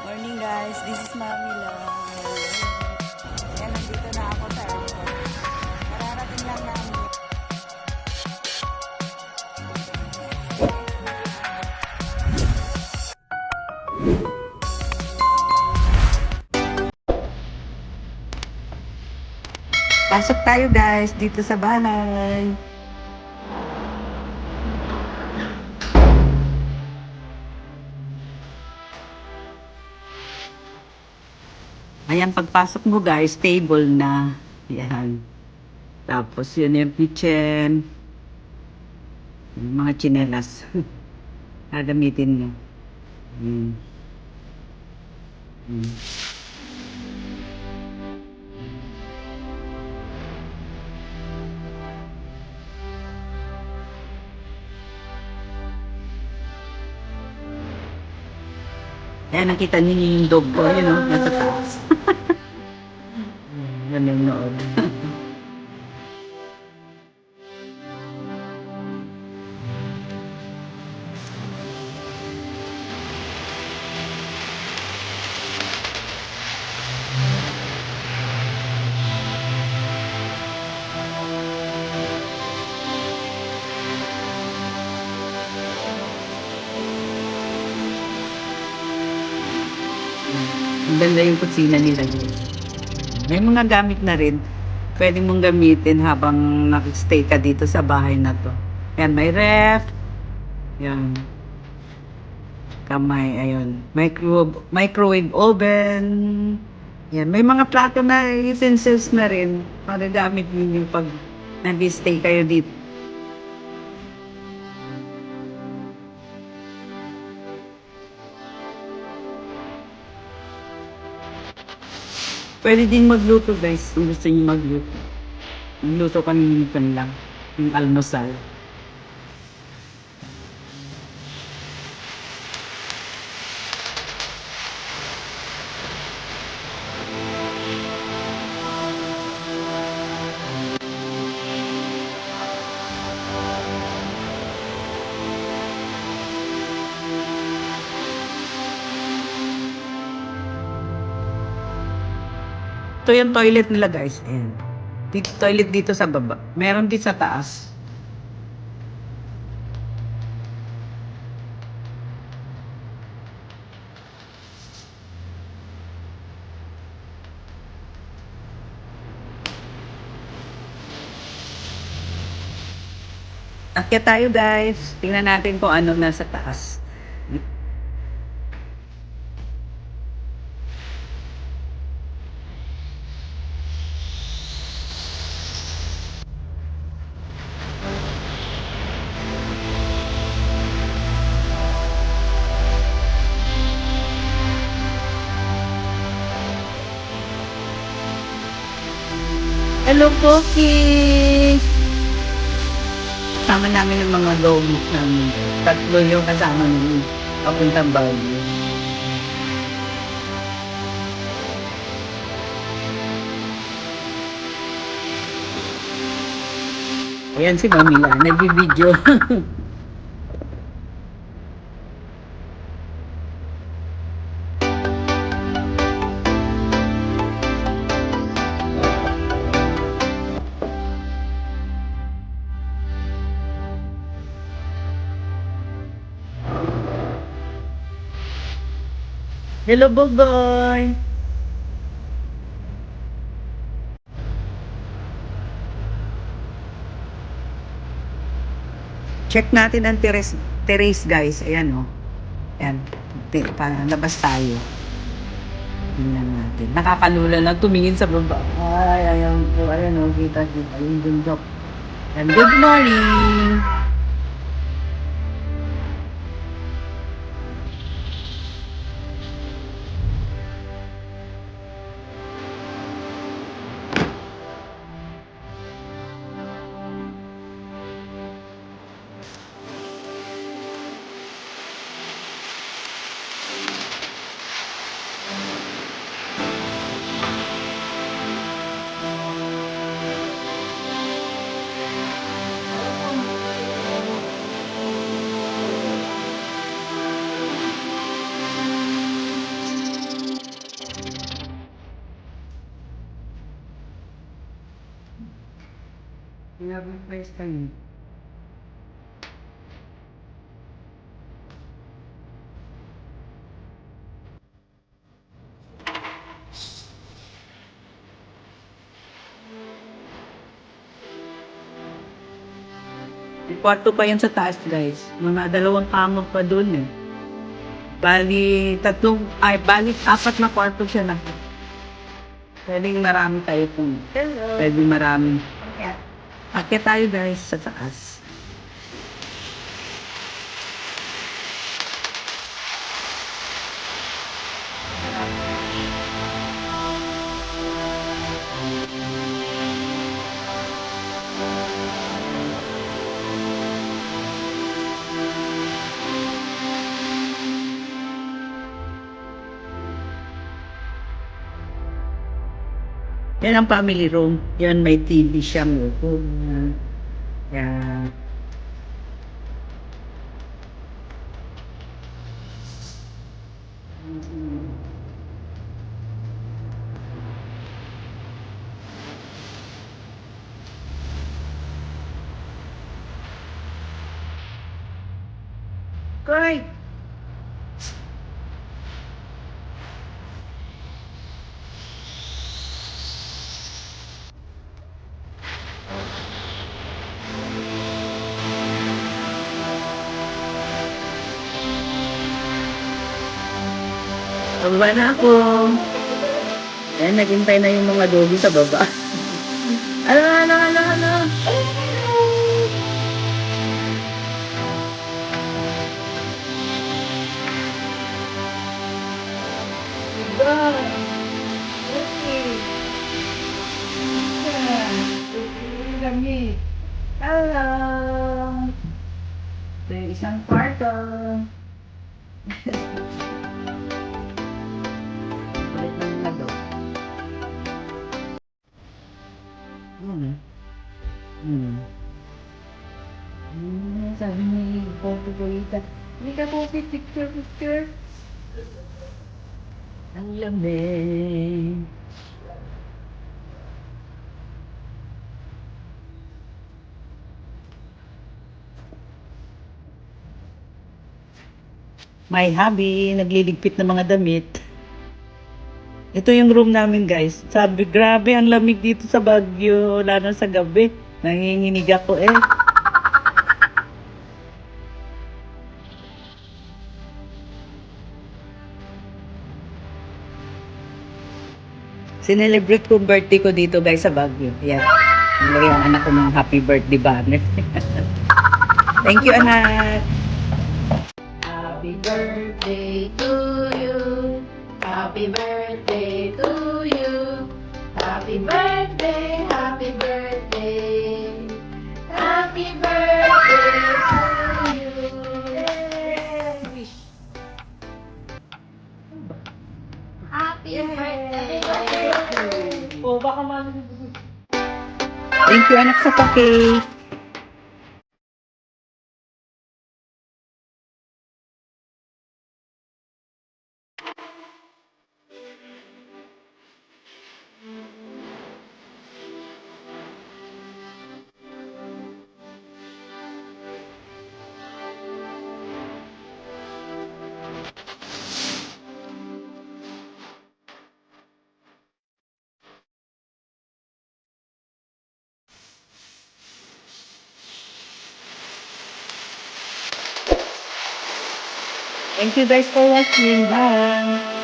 Morning guys, this is Mami lang. Ayan, nandito na ako sa airport. Mararating lang namin. Pasok tayo guys, dito sa bahay. Ayan, pagpasok mo guys, table na. Ayan. Tapos yun yung kitchen. Yung mga tsinelas. Gagamitin mo. Hmm. Hmm. Ayan, nakita niyo yung dog ko. Yun o, nasa taas. Yan yung nood. Ang ganda yung kusina nila. May mga gamit na rin. Pwede mong gamitin habang nakistay ka dito sa bahay na to. Yan, may ref. Yan. Kamay, ayun. Microwave oven. Yan, may mga plato na utensils na rin para gamit ninyo pag nag-stay kayo dito. Pwede din magluto guys kung gusto niyo magluto. Magluto ka minsan lang. Yung almusal. Ito yung toilet nila guys. Ayan. Dito, toilet dito sa baba. Meron din sa taas. Akyat tayo guys. Tingnan natin kung ano nasa taas. Hello, Poki! Kasama namin ng mga dogs namin. Tatlo yung kasama namin. Papuntang Baguio. Ayan si Mamila, nag-video. Hello, Boboy! Check natin ang terrace guys. Ayan o. Ayan. Labas tayo. Tingnan natin. Nakakalula lang tumingin sa baba. Ay, ayan po. Ayan o. Kita-kita yung bundok. And good morning! Pina-request kayo. May kwarto pa yan sa taas, guys. Mga 2 kama pa dun eh. Bali, 4 na kwarto siya na. Pwedeng marami tayo kung. Hello. Pwedeng marami. Yeah. Akyat tayo guys sa taas. Yan ang family room. Yan may TV siyang upo. Yan. Koy! Pababa na ako. Ayan, naghintay na yung mga doggy sa baba. Ano? Diba? Okay. Lamig. Hello! Ito yung isang kwarto. Balik ng mga dog. Sabi ni Popo Polita, hindi ka po picture. Ang lamig. My hubby, nagliligpit ng mga damit. Ito yung room namin guys. Sabi, grabe ang lamig dito sa Baguio, lalo sa gabi. Nanginginig ako eh. Sinelebrate ko birthday ko dito guys sa Baguio. Yan. Nilagay ang anak ko ng happy birthday banner. Thank you anak. Happy birthday to you. Happy birthday to you. Happy birthday, happy birthday. Happy birthday to you. Happy birthday. Oh, baka Thank you anak sa pa-cake. Thank you guys for watching. Bye!